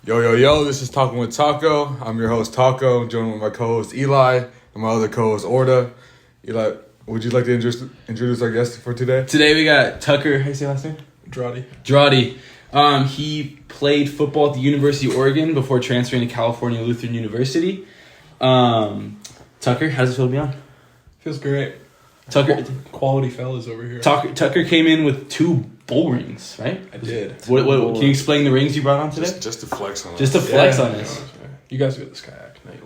Yo, this is Talking with Taco. I'm your host, Taco. I'm joined with my co-host, Eli, and my other co-host, Orda. Eli, would you like to introduce our guest for today? Today we got Tucker, how do you say last name? Drawdy. He played football at the University of Oregon before transferring to California Lutheran University. Tucker, how does it feel to be on? Feels great. Tucker, Quality fellas over here. Tucker came in with 2 bull rings, right? I did. What can you explain the rings you brought on today? Just to flex on us. Just to flex on us. You guys get this kayak. No, you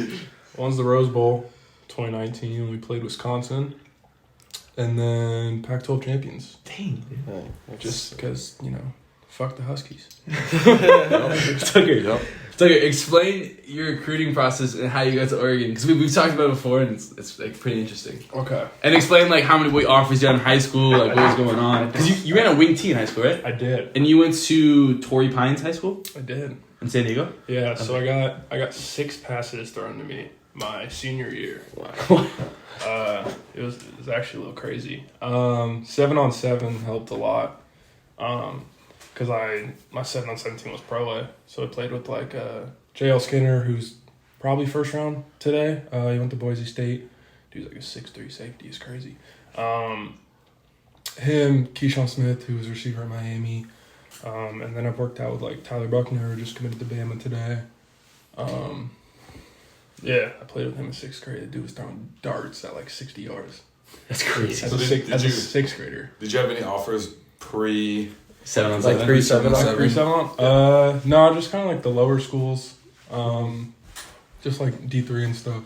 won't. One's the Rose Bowl, 2019. We played Wisconsin. And then Pac-12 champions. Dang. Just because, fuck the Huskies. Tucker, explain your recruiting process and how you got to Oregon. Because we've talked about it before, and it's like pretty interesting. Okay. And explain like how many offers you had in high school, like what was going on. Because you ran a wing T in high school, right? I did. And you went to Torrey Pines High School I did. in San Diego? Yeah, so I got 6 passes thrown to me my senior year. Wow. It was actually a little crazy. 7-on-7 helped a lot. Because my 7-on-7 team was Pro A, so I played with J.L. Skinner, who's probably first round today. He went to Boise State. Dude's like a 6'3" safety. It's crazy. Him, Keyshawn Smith, who was a receiver at Miami. And then I've worked out with Tyler Buckner, who just committed to Bama today. Yeah, I played with him in 6th grade. The dude was throwing darts at 60 yards. That's crazy. As a 6th grader. Did you have any offers pre... 7-on-7? 3-7? No, just kind of the lower schools. Just D3 and stuff.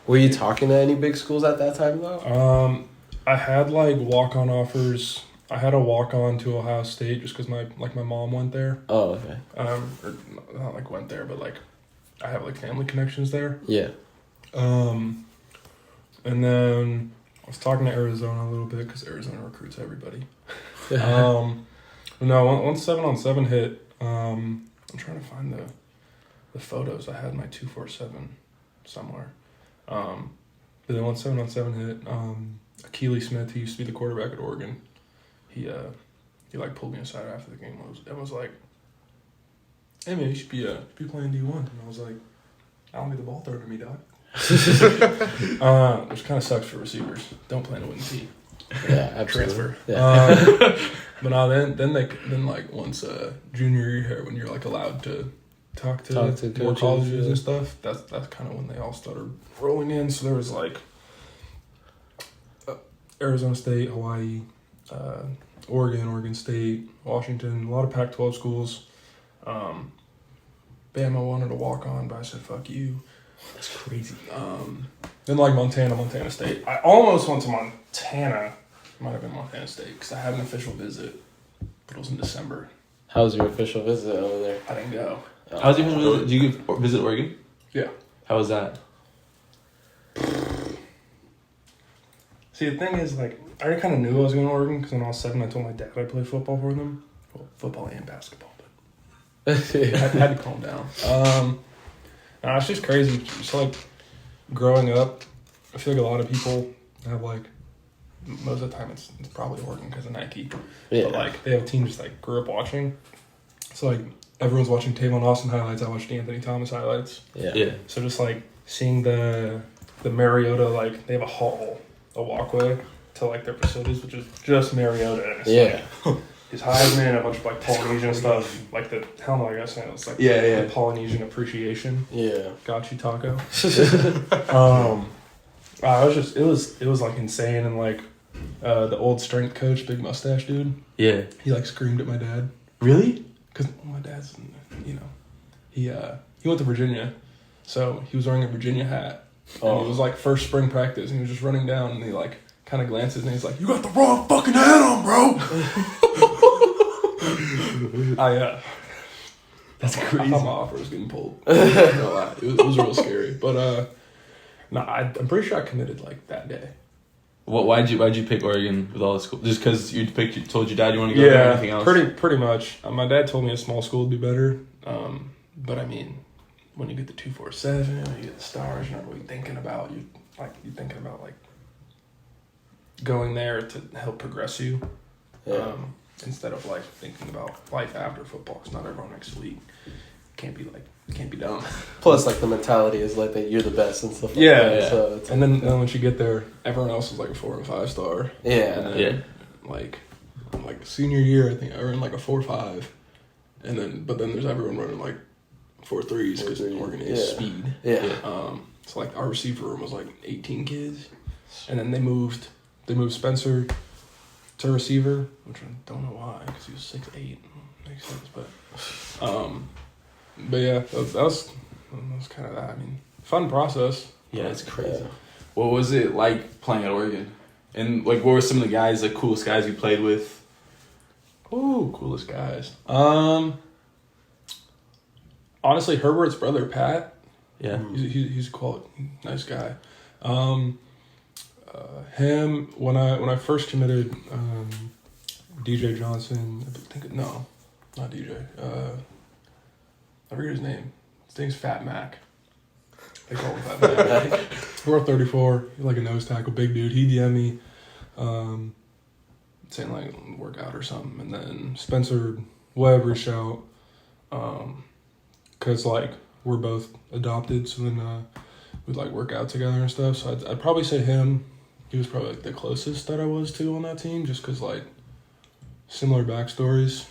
Were you talking to any big schools at that time though? I had walk-on offers. I had a walk-on to Ohio State just because my mom went there. Oh, okay. Or not went there, but I have family connections there. Yeah. And then I was talking to Arizona a little bit because Arizona recruits everybody. No, once 7-on-7 hit, I'm trying to find the photos. I had my 247 somewhere. But then once 7-on-7 hit, Akili Smith, he used to be the quarterback at Oregon. He pulled me aside after the game and was like, "Hey man, you should be playing D1." And I was like, "I don't get the ball thrown to me, dog." Which kind of sucks for receivers. Don't plan to win T. Yeah, absolutely. Transfer. Yeah. But no, then once junior year, when you're allowed to talk to more coaches, colleges and stuff, that's kind of when they all started rolling in. So there was Arizona State, Hawaii, Oregon State, Washington, a lot of Pac-12 schools. Bama wanted to walk on, but I said fuck you. That's crazy. Then Montana State. I almost went to Montana. Might have been Montana State because I had an official visit, but it was in December. How was your official visit over there? I didn't go. How was your official visit? Did you visit Oregon? Yeah. How was that? See, the thing is, I already kind of knew I was going to Oregon because when I was 7, I told my dad I'd play football for them. Well, football and basketball, but I had to calm down. Nah, it's just crazy. Just growing up, I feel like a lot of people have most of the time it's probably Oregon because of Nike. Yeah. But they have teams just grew up watching. So everyone's watching Tavon Austin highlights. I watched Anthony Thomas highlights. Yeah. So just seeing the Mariota, they have a walkway to their facilities, which is just Mariota. And it's his Heisman, a bunch of Polynesian stuff, the helmet. I guess and it's the Polynesian appreciation. Yeah. Got you, Taco. It was insane, and the old strength coach, big mustache dude. Yeah. He screamed at my dad. Really? Because my dad's, he went to Virginia, so he was wearing a Virginia hat. And it was first spring practice, and he was just running down, and he kind of glances, and he's like, "You got the wrong fucking hat on, bro." That's I crazy. thought my offer was getting pulled. No lie. It was real scary, but I'm pretty sure I committed that day. Why'd you pick Oregon with all the school? Just because told your dad you want to go there or anything else? Pretty much. My dad told me a small school would be better. But I mean, when you get the 247, you get the stars, you're not really thinking about you're thinking about going there to help progress you. Yeah. instead of like thinking about life after football. Because not everyone makes the league. Can't be dumb. Plus, like the mentality is like that you're the best and stuff. Like Yeah, that, yeah. So it's And then once you get there, everyone else is like a 4 and 5 star. yeah, And then, like senior year, I think I ran like a 4.5, and then there's everyone running like 4.3s because Oregon is speed. yeah. So like our receiver room was like 18 kids, and then they moved Spencer to receiver, which I don't know why because he was 6'8". Makes sense, but yeah, that was kind of that. I mean, fun process. Yeah, it's crazy. Yeah. What was it like playing at Oregon? And like, what were some of the guys, like coolest guys you played with? Ooh, coolest guys. Honestly, Herbert's brother Pat. Yeah. He's a cool, nice guy. Him when I first committed, DJ Johnson. No, not DJ. I forget his name. His name's Fat Mac. They call him Fat Mac. We're 34. He's like a nose tackle, big dude. He DM'd me, saying like workout or something, and then Spencer Webb reached out, cause like we're both adopted, so then we'd like work out together and stuff. So I'd probably say him. He was probably like the closest that I was to on that team, just cause like similar backstories.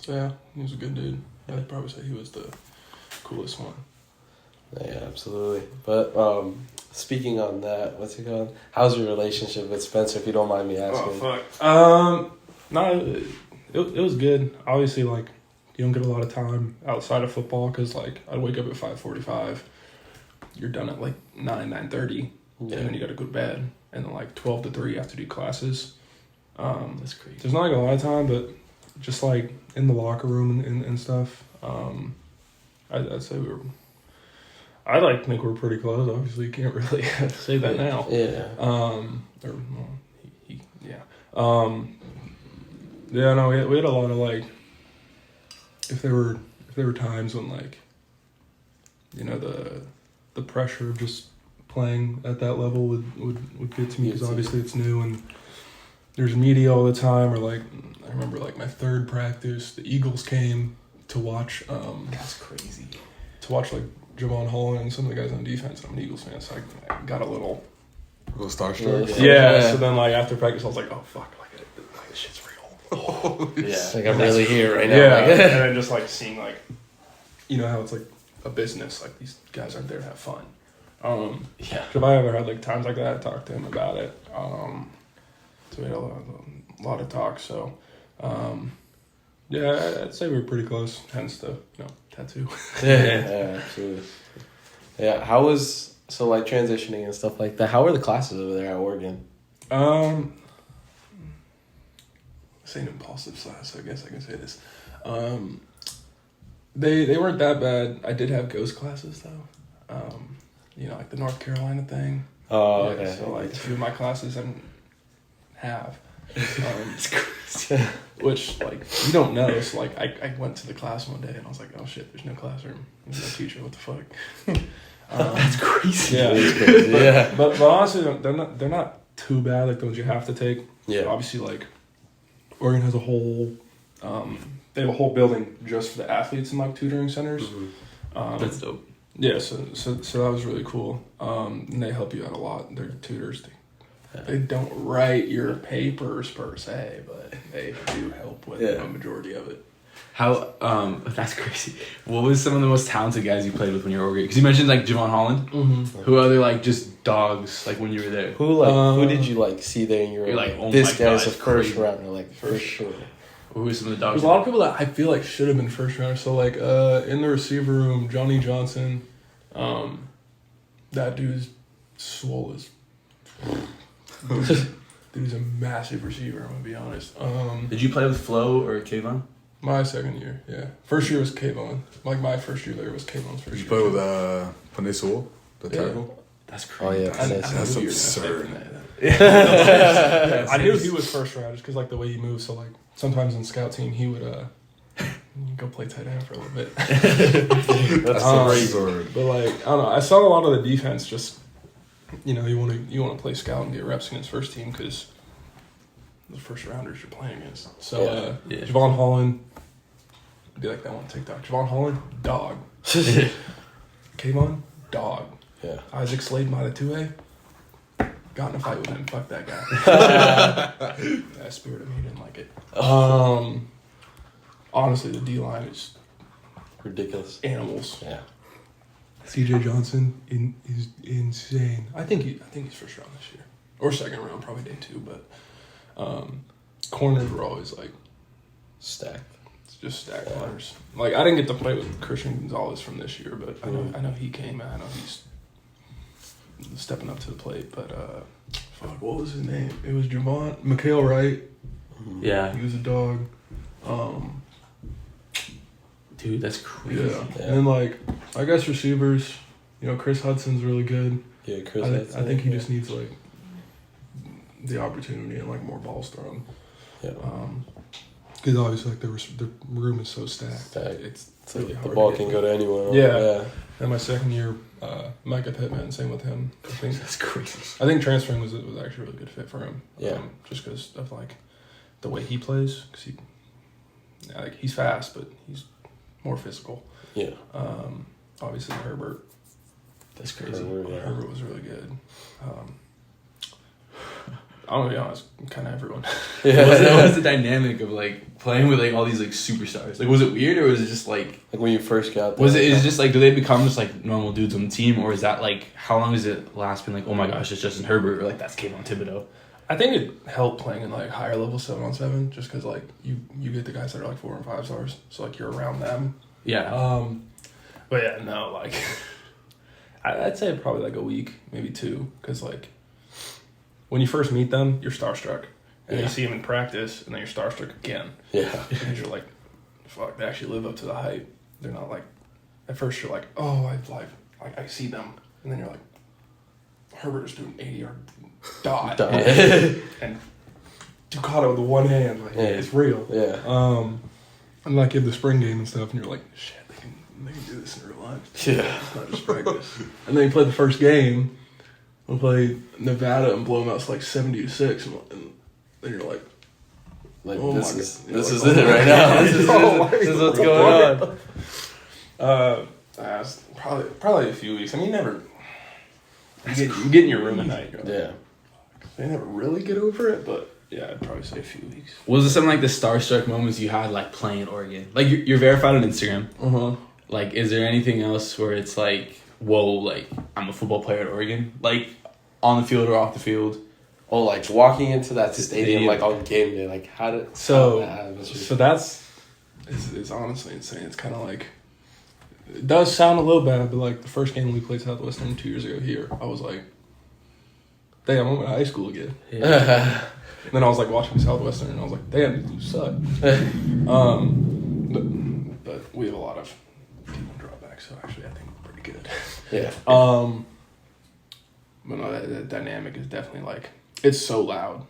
So yeah, he was a good dude. I'd probably say he was the coolest one. Yeah, absolutely. But speaking on that, what's it called? How's your relationship with Spencer, if you don't mind me asking? Oh fuck. No, it was good. Obviously, like you don't get a lot of time outside of football because like I'd wake up at 5:45. You're done at like 9:30, and then you got to go to bed, and then like 12 to 3 you have to do classes. That's crazy. There's not like a lot of time, but just like in the locker room and stuff. I'd say I like to think we're pretty close. Obviously, you can't really say that now. Yeah. Yeah, no, we had a lot of like, if there were times when like, you know, the pressure of just playing at that level would get to me because obviously it's new and there's media all the time. Or like, I remember like my third practice, the Eagles came to watch. That's crazy. To watch like Javon Holland and some of the guys on defense. I'm an Eagles fan, so I got a little starstruck. Yeah. So then like after practice, I was like, oh fuck, like this shit's real. Yeah. Like I'm really here right now. Yeah. Like, And then just like seeing like, you know how it's like a business. Like these guys aren't there to have fun. Yeah. If I ever had like times like that, I talked to him about it. So we had a lot of talk. So, yeah, I'd say we were pretty close. Hence the tattoo. yeah, absolutely. Yeah, how was so like transitioning and stuff like that? How were the classes over there at Oregon? It's an impulsive class, so I guess I can say this. They weren't that bad. I did have ghost classes though. You know, like the North Carolina thing. Oh, Yeah, okay. so like a few of my classes I didn't have. Which like you don't know. So like I went to the class one day and I was like, oh shit, there's no classroom. There's no teacher. What the fuck? That's crazy. Yeah. It's crazy. Yeah. But honestly, they're not too bad. Like the ones you have to take. Yeah. Obviously, like Oregon has a whole. They have a whole building just for the athletes and like tutoring centers. Mm-hmm. That's dope. Yeah, so that was really cool. And they help you out a lot. They're tutors. They don't write your papers per se, but they do help with a majority of it. How that's crazy. What was some of the most talented guys you played with when you were over? Because you mentioned like Javon Holland. Mm-hmm. Who other like just dogs like when you were there? Who did you like see there and you were You're like, like, oh this my guy's God, a first crazy. rounder, like for sure. Who were some of the dogs? There's a lot of people that I feel like should have been first rounders. So like in the receiver room, Johnny Johnson, that dude's swole as. Dude's a massive receiver. I'm gonna be honest. Did you play with Flo or Kayvon? My second year, yeah. First year was Kayvon. Like my first year there was Kayvon's first Did you year. play with Panay Sewell, the Yeah. tackle? That's Oh crazy. yeah, That's knew you were gonna absurd. say that. I knew he was first round just because like the way he moves. So like sometimes in scout team he would go play tight end for a little bit. That's absurd. But like I don't know, I saw a lot of the defense. Just you know, you want to play scout and get reps against first team because the first rounders you're playing against. So Yeah. Javon Holland, be like that one TikTok. Javon Holland, dog. Kayvon, dog. Yeah. Isaac Slade, Mata 2A, got in a fight with him. Fuck that guy. That spirit of me didn't like it. Honestly, the D line is Ridiculous. animals. Yeah. CJ Johnson is insane. I think he's first round this year or second round, probably day 2. But corners were always like Stacked. it's just stacked corners. Like I didn't get to play with Christian Gonzalez from this year, but I know he came. I know he's stepping up to the plate. But fuck, what was his name? It was Javon Mikhail Wright. Yeah. He was a dog. Dude, that's crazy. Yeah. And then like I guess receivers, Chris Hudson's really good. Yeah, Chris. I think he just needs like the opportunity and like more balls thrown. Yeah. Because obviously like the room is so stacked. It's really the hard. ball to can get go to anyone. Yeah. And my second year, Micah Pittman, same with him. I think That's crazy. I think transferring was actually a really good fit for him. Yeah. Just because of like the way he plays, because he's fast, but he's more physical. Yeah. Obviously Herbert. That's crazy. Herbert was really good. I'm gonna be honest, kind of everyone. What was the dynamic of like playing with like all these like superstars? Like, was it weird or was it just like when you first got there? Was it is just like do they become just like normal dudes on the team, or is that like how long does it last? Being like, oh my gosh, it's Justin Herbert, or like that's Kayvon Thibodeau? I think it helped playing in like higher level 7-on-7, just because like you get the guys that are like 4 and 5 stars, so like you're around them. Yeah. But yeah, no, like I'd say probably like a week, maybe 2, because like when you first meet them, you're starstruck, and you see them in practice, and then you're starstruck again. Yeah. Because you're like, fuck, they actually live up to the hype. They're not like, at first you're like, oh, I see them, and then you're like, Herbert is doing 80-yard dot. And Ducato with the one hand, like it's real. Yeah. And like you have the spring game and stuff, and you're like, shit, they can do this in real life. Yeah. It's not just practice. And then you play the first game. We play Nevada and blow them out to like 70-6, and then you're like, oh this my is God. this You're is like, it oh right my now. God. This is what's going on. It's probably a few weeks. I mean, you get in your room at night. You're like, Yeah. They never really get over it, but yeah, I'd probably say a few weeks. Was it something like the starstruck moments you had like playing at Oregon? Like you're verified on Instagram. Like, is there anything else where it's like, whoa, like I'm a football player at Oregon, like on the field or off the field? Oh, like walking into that stadium like on game day, like how did that's it's honestly insane. It's kind of like it does sound a little bad, but like the first game we played Southwestern 2 years ago here, I was like, damn, I'm in high school again. Yeah. And then I was like watching Southwestern, and I was like, damn, these dudes suck. But we have a lot of team drawbacks, so actually I think we're pretty good. Yeah. But no, that dynamic is definitely like, it's so loud.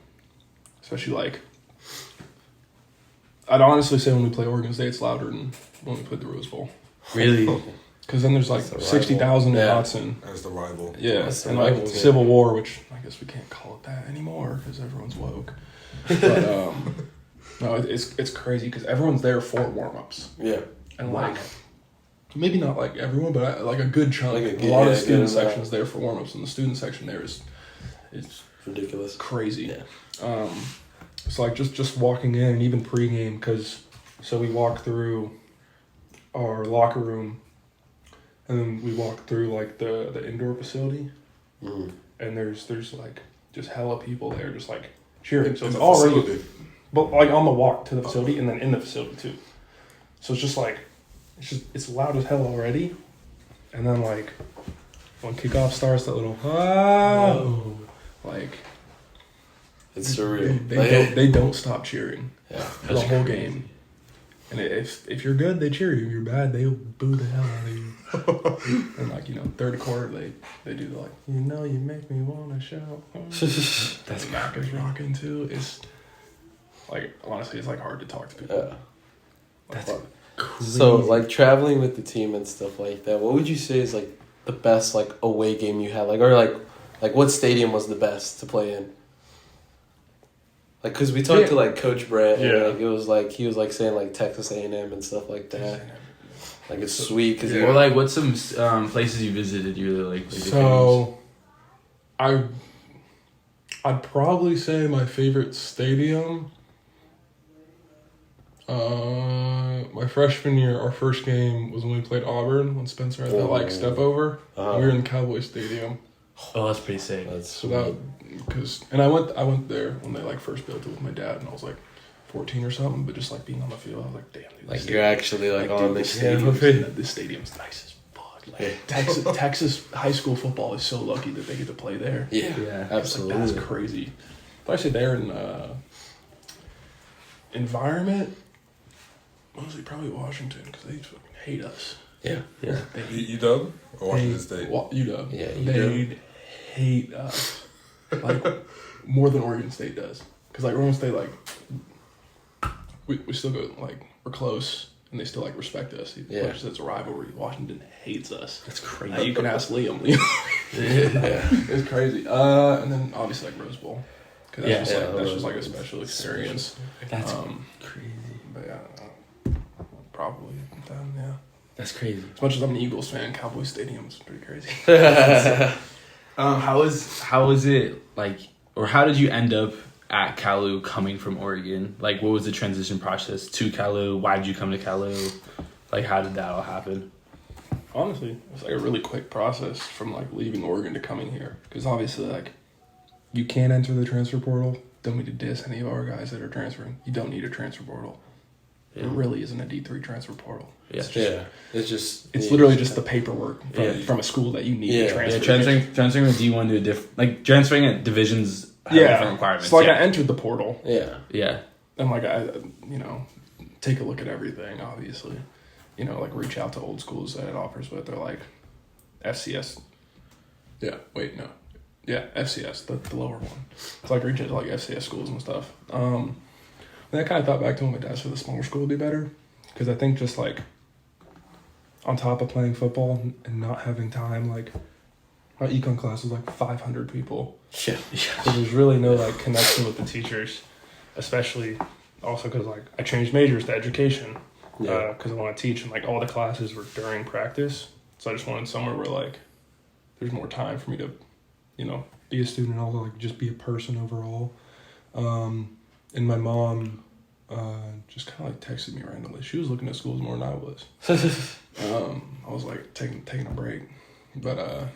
Especially like, I'd honestly say when we play Oregon State, it's louder than when we played the Rose Bowl. Really? Because then there's like 60,000 in Autzen. That's the rival. Yeah, That's the and like rival, Civil War, which I guess we can't call it that anymore because everyone's woke. But no, it's crazy because everyone's there for warm-ups. Yeah. And like, maybe not like everyone, but like a good chunk. Like a lot of the student section is there for warm-ups, and the student section there is ridiculous, crazy. Yeah. It's like just walking in, and even pregame, because so we walk through our locker room, and then we walk through like the indoor facility, and there's like just hella people there, just like cheering. So it's already, but like on the walk to the facility, and then in the facility too. So it's just like it's loud as hell already, and then like when kickoff starts, that little like. It's surreal. They don't stop cheering. Yeah, the whole game. And if you're good, they cheer you. If you're bad, they'll boo the hell out of you. And like, third quarter, they do the like, you make me want to shout. That's Mac is rocking too. It's like, honestly, it's like hard to talk to people. Yeah. That's crazy. So like traveling with the team and stuff like that, what would you say is like the best like away game you had? Like, or like what stadium was the best to play in? Like, cause we talked Yeah. to like Coach Brett, and Yeah. like it was like he was like saying like Texas A&M and stuff like that. Like it's sweet because Or like, what's some places you visited you really like? So, I'd probably say my favorite stadium. My freshman year, our first game was when we played Auburn when Spencer had that like step over. We were in Cowboy Stadium. Oh, that's pretty sick. That's So that and I went there when they like first built it with my dad, and I was like 14 or something. But just like being on the field, I was like, damn, dude, like you're actually like on dude, the stadium. this stadium's nice as fuck. Like Texas high school football is so lucky that they get to play there. Yeah, Absolutely. Like, that's crazy. But I say they're in environment. Mostly probably Washington because they fucking hate us. Yeah. UW or Washington State? UW. Yeah, They hate us like more than Oregon State does. Because like Oregon State, like we still go like we're close and they still like respect us. Yeah. It's a rivalry. Washington hates us. That's crazy. You can ask Liam. It's crazy. And then obviously like Rose Bowl. Cause that's just like a special experience. That's crazy. But yeah, probably them. Yeah. That's crazy. As much as I'm an Eagles fan, Cowboy Stadium's pretty crazy. How was it like, or how did you end up at Kalu coming from Oregon? Like, what was the transition process to Kalu? Why did you come to Kalu? Like, how did that all happen? Honestly, it was like a really quick process from like leaving Oregon to coming here. Because obviously, like, you can't enter the transfer portal. Don't mean to diss any of our guys that are transferring. You don't need a transfer portal. It really isn't a D3 transfer portal. Yeah. It's literally just the paperwork from a school that you need to transfer. Yeah, transferring a D1 to a different, like transferring at divisions have different requirements. So like I entered the portal. Yeah. And like I, take a look at everything, obviously. Like reach out to old schools that it offers, but they're like FCS. Yeah, wait, no. Yeah, FCS, the lower one. It's like reach out to like FCS schools and stuff. And I kind of thought back to when my dad said the smaller school would be better. Because I think just like on top of playing football and not having time, like my econ class was like 500 people. Yeah. So there's really no like connection with the teachers, especially also because like I changed majors to education because I want to teach, and like all the classes were during practice. So I just wanted somewhere where like there's more time for me to, be a student and also like just be a person overall. And my mom just kind of like texted me randomly. She was looking at schools more than I was. I was like taking a break, but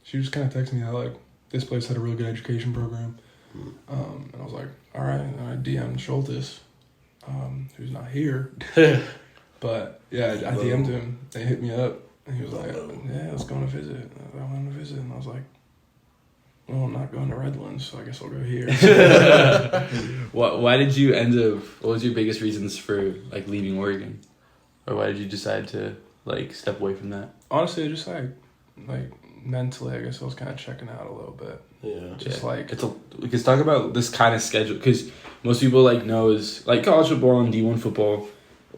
she just kind of texted me how like this place had a real good education program. And I was like, all right. And I DM'd Schultes, who's not here, but yeah, I DM'd him. They hit me up, and he was like, yeah, let's go on a visit. I went on a visit, and I was like, well, I'm not going to Redlands, so I guess I'll go here. Why did you end up? What was your biggest reasons for like leaving Oregon, or why did you decide to like step away from that? Honestly, just like mentally, I guess I was kind of checking out a little bit. Yeah. We can talk about this kind of schedule because most people like knows like college football and D1 football.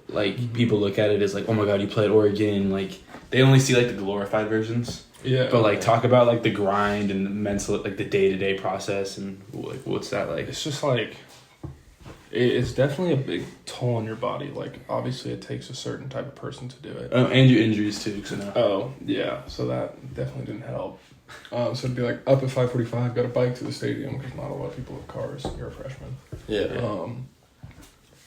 Like people look at it as like, oh my god, you played Oregon. Like they only see like the glorified versions. Yeah. But like talk about like the grind and the mental, like the day-to-day process and like what's that like? It's just like it's definitely a big toll on your body. Like obviously, it takes a certain type of person to do it. And your injuries too, because I know. Oh yeah, so that definitely didn't help. So it'd be like up at 5:45, got a bike to the stadium because not a lot of people have cars. You're a freshman. Yeah. And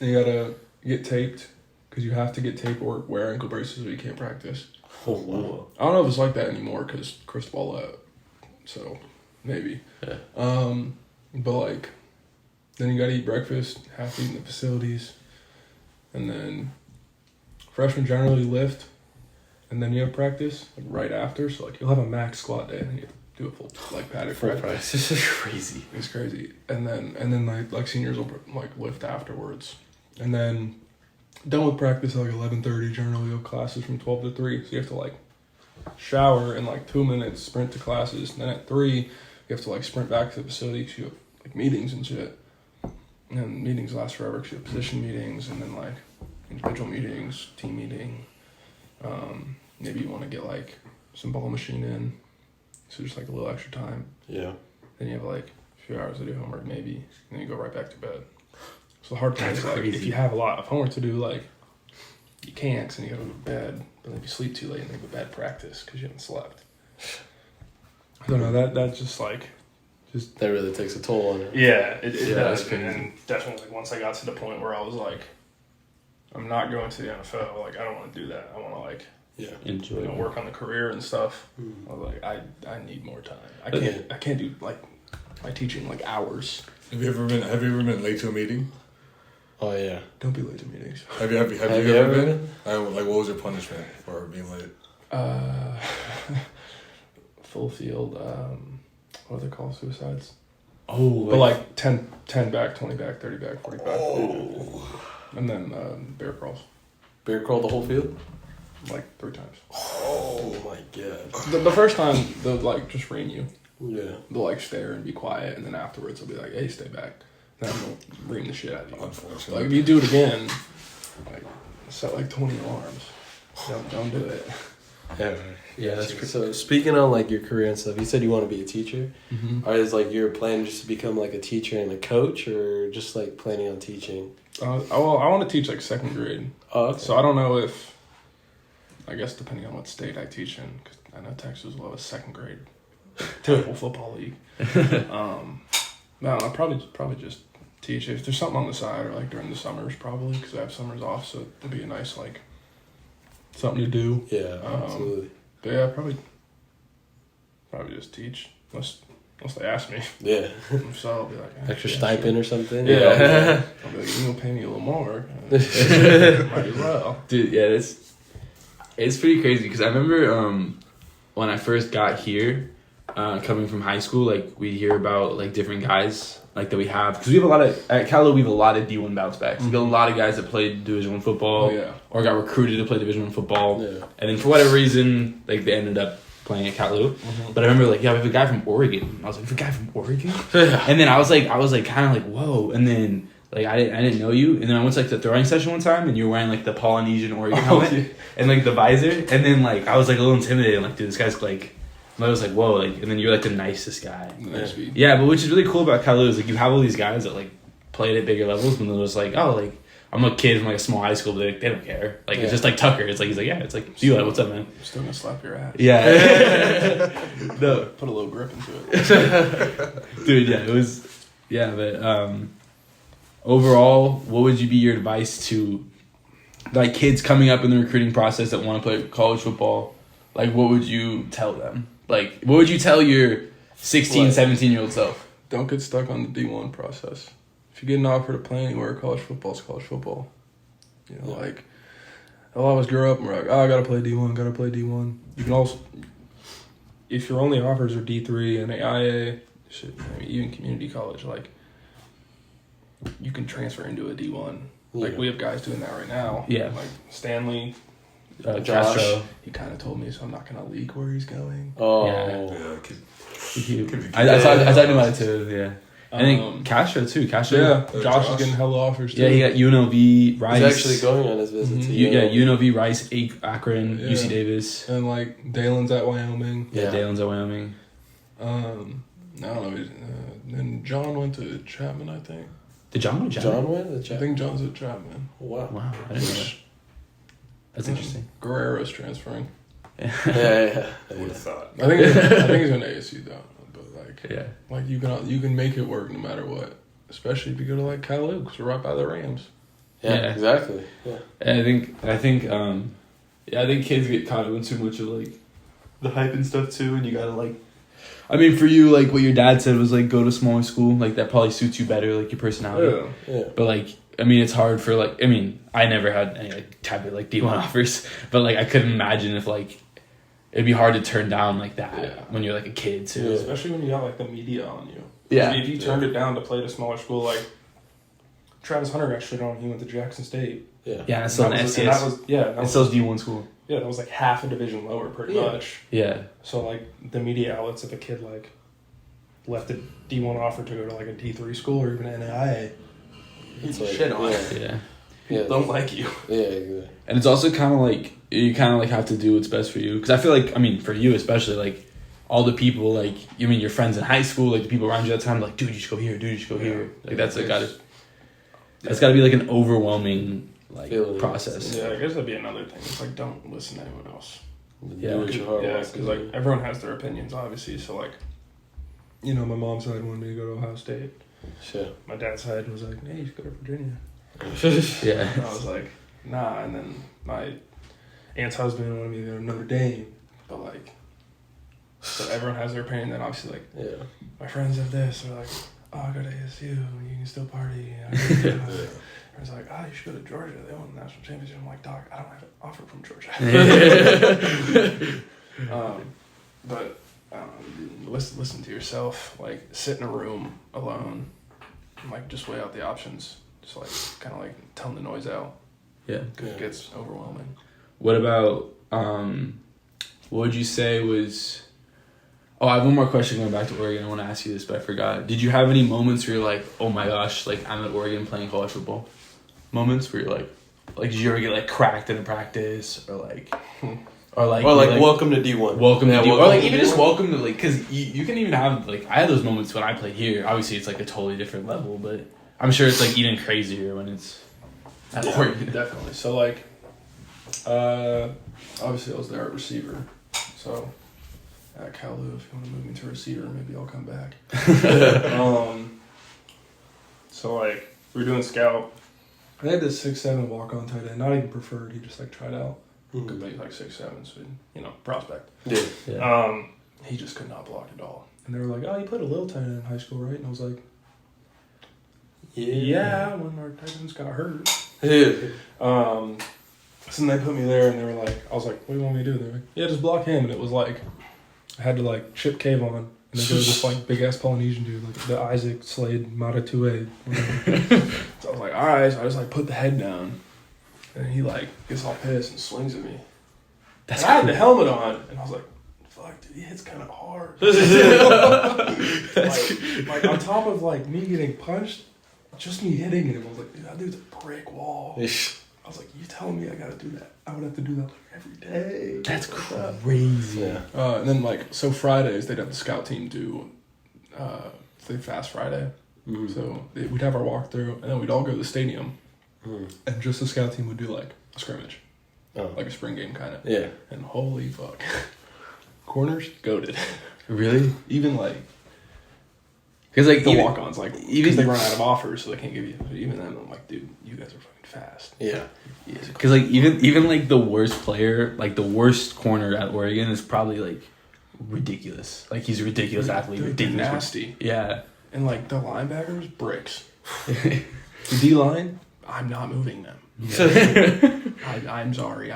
you gotta get taped because you have to get taped or wear ankle braces or you can't practice. Oh wow. I don't know if it's like that anymore because Cristobal out, so maybe. Yeah. But like, then you gotta eat breakfast, have to eat in the facilities, and then freshmen generally lift, and then you have practice like right after. So like you'll have a max squat day, and then you have to do a full like padded practice. This is crazy. It's crazy, and then like seniors will like lift afterwards, and then. Done with practice at like 11:30. Generally, have classes from 12 to 3. So you have to like shower in like 2 minutes, sprint to classes. And then at 3, you have to like sprint back to the facility because you have like meetings and shit. And meetings last forever because you have position meetings and then like individual meetings, team meeting. Maybe you want to get like some ball machine in. So just like a little extra time. Yeah. Then you have like few hours to do homework maybe, and then you go right back to bed. So the hard part is like if you have a lot of homework to do, like you can't, cause then you gotta go to bed. But if you sleep too late, and then you go bad practice because you haven't slept. I don't know. That's just like. That really takes a toll on it. Yeah, it does. crazy. And definitely, like, once I got to the point where I was like, I'm not going to the NFL. Like, I don't want to do that. I want to, like, Enjoy it. work on the career and stuff. I was like, I need more time. I can't do, like, my teaching, like, hours. Have you ever been late to a meeting? Oh yeah. Don't be late to meetings. Have you ever been? Like, what was your punishment for being late? Full field, what are they called? Suicides? Oh, But, like, 10 back, 20 back, 30 back, 40 back. Oh. And then bear crawls, Bear crawl the whole field? like, 3 times. Oh my god. The first time, they'll, like, just ream you. Yeah. They'll like stare and be quiet, and then afterwards they'll be like, "Hey, stay back." Then they'll ream the shit out of you. Unfortunately. Like if you do it again, like set like 20 alarms. Don't do it. Yeah, that's true. So speaking on like your career and stuff, you said you want to be a teacher. Or is like your plan just to become like a teacher and a coach, or just like planning on teaching? I want to teach like 2nd grade. Oh, okay. So I don't know if, I guess depending on what state I teach in, because I know Texas as well as 2nd grade tackle football league. No, I'll probably just teach if there's something on the side or like during the summers probably because I have summers off, so it'd be a nice like something to do. Yeah, absolutely. But yeah, probably just teach unless they ask me. Yeah. If so, I'll be like Extra yeah, stipend sure. or something? Yeah. I'll be like, you gonna pay me a little more? Might as well. Dude, yeah, it's pretty crazy because I remember when I first got here, coming from high school, like we hear about like different guys like that we have because we have a lot of at Cal, we have a lot of D1 bounce backs. We got a lot of guys that played Division I football, or got recruited to play Division I football, and then for whatever reason, like they ended up playing at Cal. But I remember like, yeah, we have a guy from Oregon. I was like, we have a guy from Oregon, and then I was like kind of like, whoa, and then. Like I didn't know you, and then I went to like the throwing session one time, and you were wearing like the Polynesian Oregon helmet and like the visor, and then like I was like a little intimidated, like dude, this guy's like, and I was like whoa, like, and then you're like the nicest guy. Yeah, but which is really cool about Kalu is like you have all these guys that like played at bigger levels, and they're just like, oh, like I'm a kid from like a small high school, but they don't care. Like it's just like Tucker. It's like he's like, yeah, it's like, Eli, what's up, man? I'm still gonna slap your ass. Yeah. No, put a little grip into it, dude. Yeah, it was. Yeah, but overall, what would you be your advice to like kids coming up in the recruiting process that want to play college football? Like, what would you tell them? Like, what would you tell your 16, 17-year-old self? Don't get stuck on the D1 process. If you get an offer to play anywhere, college football's college football. You know, like, a lot of us grew up and we're like, oh, I gotta play D1. You can also, if your only offers are D3 and AIA, shit, I mean, even community college, like, you can transfer into a D1. Like, we have guys doing that right now. Yeah. Like, Stanley, Josh. Castro. he kind of told me, so I'm not going to leak where he's going. Oh. Yeah, I talked about it too, yeah. I think Castro too. Yeah, Josh is getting hella offers too. Yeah, he got UNLV, Rice. He's actually going on his visit to UNLV, Rice, Akron, UC Davis. And, like, Dalen's at Wyoming. Yeah, Dalen's at Wyoming. I don't know. Then John went to Chapman, I think. Did John go to Chapman? John went to Chapman? I think John's at Chapman. Wow. Wow, I didn't know that. That's interesting. Guerrero's transferring. Yeah. Who would have thought? I think he's in ASU though. But like you can make it work no matter what. Especially if you go to like Cal because we're right by the Rams. Yeah, exactly. Yeah. And I think kids get caught up in too much of like the hype and stuff too, and you gotta like. I mean, for you, like what your dad said was like go to smaller school, like that probably suits you better, like your personality. Yeah. But like, I mean, it's hard for like. I mean, I never had any like type of like D1 offers, but like I couldn't imagine if like it'd be hard to turn down like that when you're like a kid too. Yeah, especially when you got like the media on you. Yeah. If you turned it down to play at a smaller school, like Travis Hunter got shit on. He went to Jackson State. Yeah, and it's still an FCS. It's still D1 school. Yeah, that was like half a division lower, pretty much. Yeah. So like the media outlets, if a kid like left a D1 offer to go to like a D3 school or even an NAIA, it's like, shit on it. Yeah. People don't like you. Yeah, exactly. And it's also kind of like you kind of like have to do what's best for you because I feel like for you especially like all the people, like, you mean your friends in high school, like the people around you at the time, like, dude, you should go here, dude, you should go here. Like, that's got to be like an overwhelming like process. Yeah, I guess that'd be another thing. It's like, don't listen to anyone else. Yeah, because like everyone has their opinions, obviously. So like, you know, my mom's side wanted me to go to Ohio State. Sure. My dad's side was like, hey, you should go to Virginia. Yeah. And I was like, nah. And then my aunt's husband wanted me to go to Notre Dame. But like, so everyone has their opinion. Then obviously, like, my friends have this. They're like, oh, I go to ASU. You can still party. I was like, oh, you should go to Georgia. They won the national championship. I'm like, Doc, I don't have an offer from Georgia. But listen to yourself. Like, sit in a room alone and like just weigh out the options. Just like kind of like tone the noise out. Yeah. It gets overwhelming. What about what would you say was? Oh, I have one more question going back to Oregon. I want to ask you this, but I forgot. Did you have any moments where you're like, oh my gosh, like I'm at Oregon playing college football? Moments where you're like did you ever get like cracked in a practice or like welcome to D1. Welcome to D1. Or like even just welcome to like, because you can even have like, I had those moments when I played here. Obviously it's like a totally different level, but I'm sure it's like even crazier when it's at Oregon. Definitely. So like, obviously I was there at receiver. So at Kalu, if you want to move me to receiver, maybe I'll come back. So like we were doing scout. I had this 6'7" walk-on tight end, not even preferred. He just like tried out. Could make like 6'7", so you know, prospect. Yeah. He just could not block at all. And they were like, "Oh, you played a little tight end in high school, right?" And I was like, "Yeah, when our tight ends got hurt." So then they put me there, and they were like, "I was like, what do you want me to do?" And they were like, "Yeah, just block him." And it was like, I had to like chip cave on, and then there was this like big ass Polynesian dude, like the Isaac Slade Matatue. So I was like, all right. So I just like put the head down, and he like gets all pissed and swings at me. I had the helmet on, and I was like, fuck, dude, he hits kind of hard. like on top of like me getting punched, just me hitting him, I was like, dude, that dude's a brick wall. I was like, you telling me I gotta do that? I would have to do that like every day. That's crazy. Yeah. And then like, so Fridays they'd have the scout team do, they fast Friday. Mm-hmm. So we'd have our walkthrough, and then we'd all go to the stadium, and just the scout team would do like a scrimmage, like a spring game kind of. Yeah. And holy fuck, corners goated. Really? Even like, because like the walk-ons, like even they run out of offers, so they can't give you. Even then, I'm like, dude, you guys are fucking fast. Yeah. Because like even like the worst player, like the worst corner at Oregon is probably like ridiculous. Like he's a ridiculous athlete, ridiculous, nasty. Yeah. And like the linebackers, bricks. The D-line, I'm not moving them. Yeah. I'm sorry.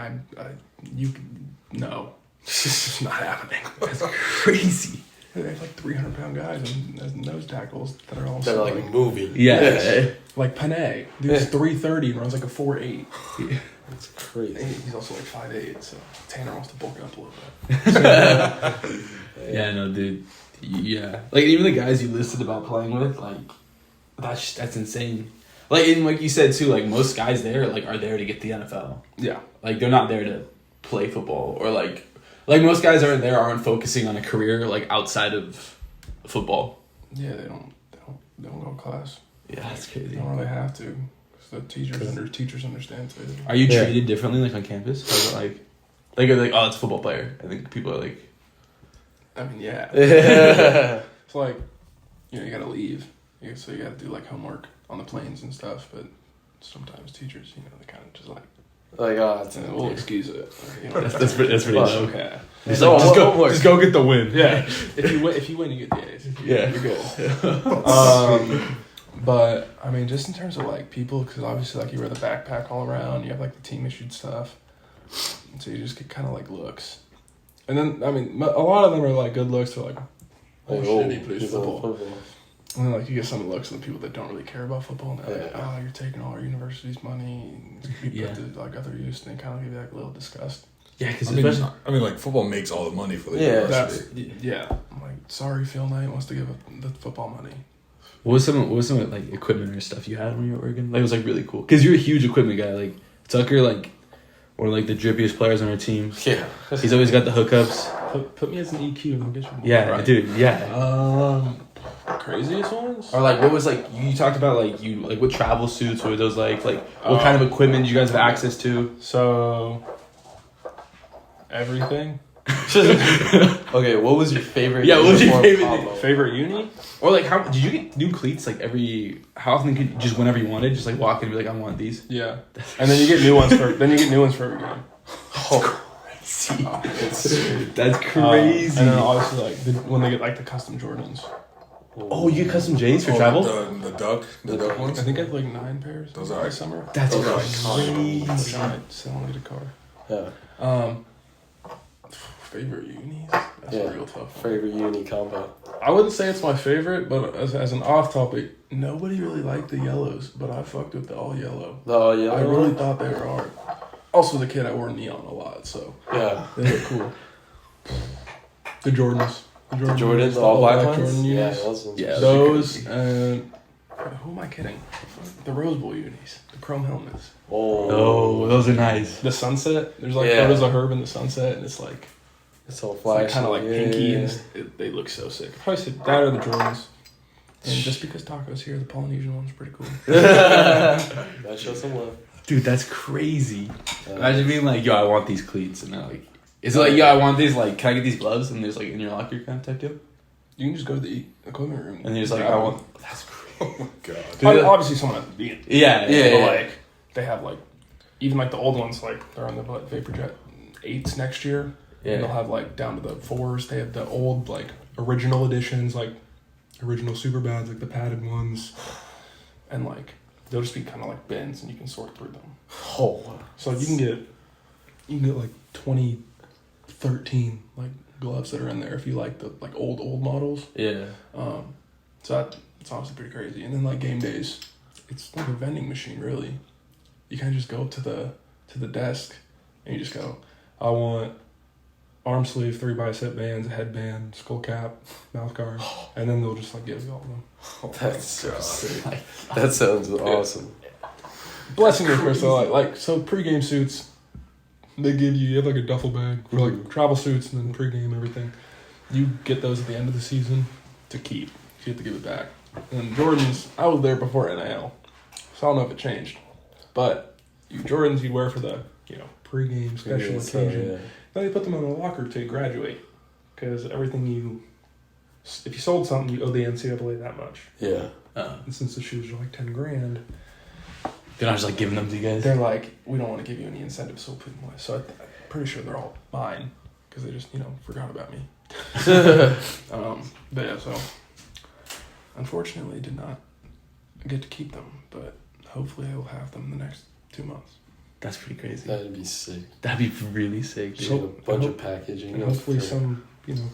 No. It's just not happening. That's crazy. They have like 300-pound guys and nose tackles that are also that are like moving. Yeah. Like Panay. Dude's 330 and runs like a 4.8. Yeah. That's crazy. He's also like 5'8", so Tanner wants to bulk up a little bit. Yeah, no, dude. Yeah, like even the guys you listed about playing with, like that's insane. Like and like you said too, like most guys there like are there to get the NFL. Yeah, like they're not there to play football or like most guys aren't focusing on a career like outside of football. Yeah, they don't go to class. Yeah, that's crazy. They don't really have to. The teachers understand too. Are you treated differently like on campus? Or is it like are they like, oh, it's a football player? I think people are like. I mean, yeah. It's like, you know, you gotta leave. So you gotta do like homework on the planes and stuff. But sometimes teachers, you know, they kind of just like, we'll excuse it. Or, you know, that's pretty low. Okay. Just go get the win. Yeah. If you win, you get the A's. Yeah. You're good. But I mean, just in terms of like people, because obviously like you wear the backpack all around, you have like the team issued stuff, so you just get kind of like looks. And then, I mean, a lot of them are, like, good looks. They're like, shit, he plays football. And then, like, you get some looks from the people that don't really care about football. And they're like, oh, you're taking all our university's money. And you put to, like, other use. And they kind of give you, like, a little disgust. Yeah, because I mean, like, football makes all the money for the university. I'm like, sorry, Phil Knight wants to give the football money. What was some like, equipment or stuff you had when you were at Oregon? Like, it was, like, really cool. Because you're a huge equipment guy. Like, Tucker, like... One of like the drippiest players on our team. Yeah. He's always got the hookups. Put me as an EQ and I'll get you. Yeah, right. dude. Yeah. Craziest ones? Or like, what was like? You talked about like what travel suits were those like what kind of equipment you guys have access to? So everything. Okay, what was your favorite? Yeah, what was your favorite- combo? Favorite uni? Or like, how did you get new cleats like how often could you just whenever you wanted, just like walk in and be like, I want these? Yeah. And then you get new ones for every game. That's crazy. And then obviously like when they get like the custom Jordans. Oh, you get custom J's for travel? The duck ones. I think I have like 9 pairs. Those are summer. That's Those are crazy. I might sell and get a car. Yeah. Favorite unis? That's a real tough one. Favorite uni combo. I wouldn't say it's my favorite, but as an off topic, nobody really liked the yellows, but I fucked with the all yellow. Oh yeah. I really thought they were hard. Also, the kid, I wore neon a lot, so Yeah. they look cool. The Jordans. The Jordans, all black ones. Jordan Yeah, unis. those ones. Yeah. Those and who am I kidding? The Rose Bowl unis, the chrome helmets, Oh, those are nice. the sunset. There's like Yeah. photos of Herb in the sunset, and it's like It's all it's like flashy. kind of like pinky, and Yeah. they look so sick. Probably say that or the Jordans. And just because Taco's here, the Polynesian one's pretty cool. That shows some love. Dude, that's crazy. Imagine being like, yo, I want these cleats, and they're like, is it like, yo, I want these, like, can I get these gloves? And there's like in your locker kind of type deal. You can just go to the equipment room. And you're just like, I want. That's crazy. Oh my god. Obviously, someone has to be in. Yeah, But yeah. like, they have like, even like the old ones, like they're on the Vaporjet 8s next year. Yeah. And they'll have like down to the 4s. They have the old like original editions, like original super bads, like the padded ones, and like they'll just be kind of like bins, and you can sort through them. Oh. So you can get like 2013 like gloves that are in there if you like the like old models. Yeah. So it's honestly pretty crazy. And then like game days, it's like a vending machine really. You kind of just go up to the desk and you just go, I want arm sleeve, 3 bicep bands, a headband, skull cap, mouth guard, and then they'll just like give you all of them. That's so sick. That sounds awesome. Blessing and curse though, like so pregame suits, they give you have like a duffel bag for like travel suits and then pregame everything. You get those at the end of the season to keep. You have to give it back. And Jordans, I was there before NIL, so I don't know if it changed. But Jordans you'd wear for the pregame special occasion. Yeah. Then they put them in a locker till you graduate, because everything if you sold something, you owe the NCAA that much. Yeah. And since the shoes are like $10,000. They're not just like giving them to you guys. They're like, we don't want to give you any incentive, so we'll put them away. So I'm pretty sure they're all mine because they just, forgot about me. But yeah, so unfortunately did not get to keep them, but hopefully I will have them in the next 2 months. That's pretty crazy. That'd be sick. That'd be really sick, dude. So, a bunch of packaging. And hopefully some,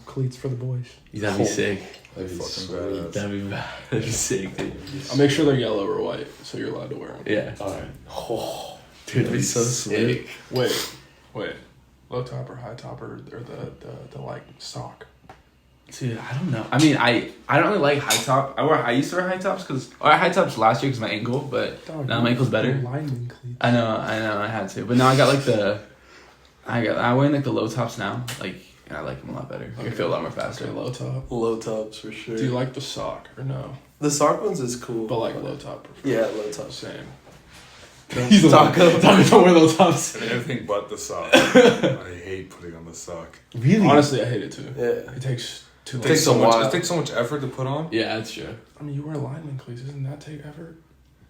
cleats for the boys. That'd be sick. That'd be Fucking sweet. badass. That'd be sick, dude. I'll make sure they're yellow or white, so you're allowed to wear them. Yeah. Alright. Oh, Dude, that'd be so sweet. Wait. Low top or high top or the like sock? Dude, I don't know. I mean, I don't really like high top. I used to wear high tops I wore high tops last year because my ankle, but now my ankle's better. Lineman cleats. I know, I had to, but now I got like I wear like the low tops now, like, and I like them a lot better. I feel a lot more faster. Okay, low top. Low tops for sure. Do you like the sock or no? the sock ones? Is cool. But like low top. Yeah, low tops. Same. He's Taco. don't wear low tops. And everything but the sock. I hate putting on the sock. Really? Honestly, I hate it too. Yeah. It takes too It long. takes a so much. while. It takes so much effort to put on. Yeah, that's true. I mean, you wear lineman cleats. Doesn't that take effort?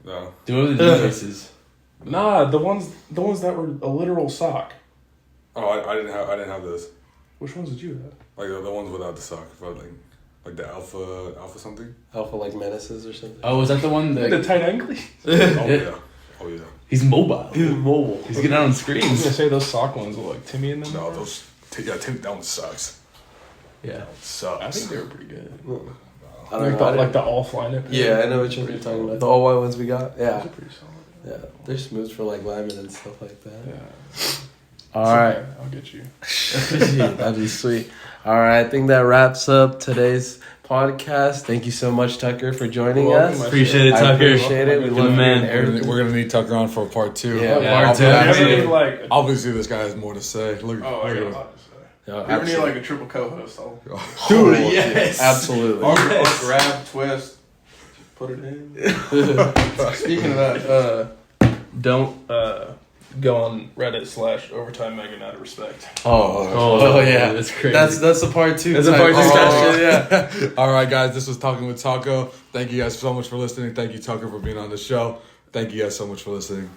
No. Dude, what are the new faces? Nah, the ones that were a literal sock. Oh, I didn't have this. Which ones did you have? Like the ones without the sock, but like the alpha something. Alpha like menaces or something. Oh, was that the one The that tight ankle. Oh yeah. Oh yeah. he's mobile? He's mobile. He's getting out on I was gonna screens. say those sock ones with like Timmy in them. No, those. That one sucks. Yeah. Sucks. I think they were pretty good. I don't know. Like the all fly nip. Yeah, I know which ones you're talking about. The all white ones we got. Those Yeah. are pretty solid. Yeah. They're smooth for like linemen and stuff like that. Yeah. Alright. So, yeah, I'll get you. That'd be sweet. Alright, I think that wraps up today's podcast. Thank you so much, Tucker, for joining You're welcome, us. my Appreciate it, I Tucker. appreciate it. We Good love man. hearing everything. We're gonna need Tucker on for part 2. Yeah, part two. Obviously, Like, obviously, this guy has more to say. Look, oh, I look got at a him. lot to say. No, We need like a triple co-host. Dude, yes. Absolutely. I'll grab, twist, put it in. Speaking of that, don't go on Reddit / overtime Megan out of respect. Oh yeah, that's crazy. That's a part 2. That's a part 2 discussion. Yeah. All right, guys, this was Talking with Taco. Thank you guys so much for listening. Thank you, Tucker, for being on the show. Thank you guys so much for listening.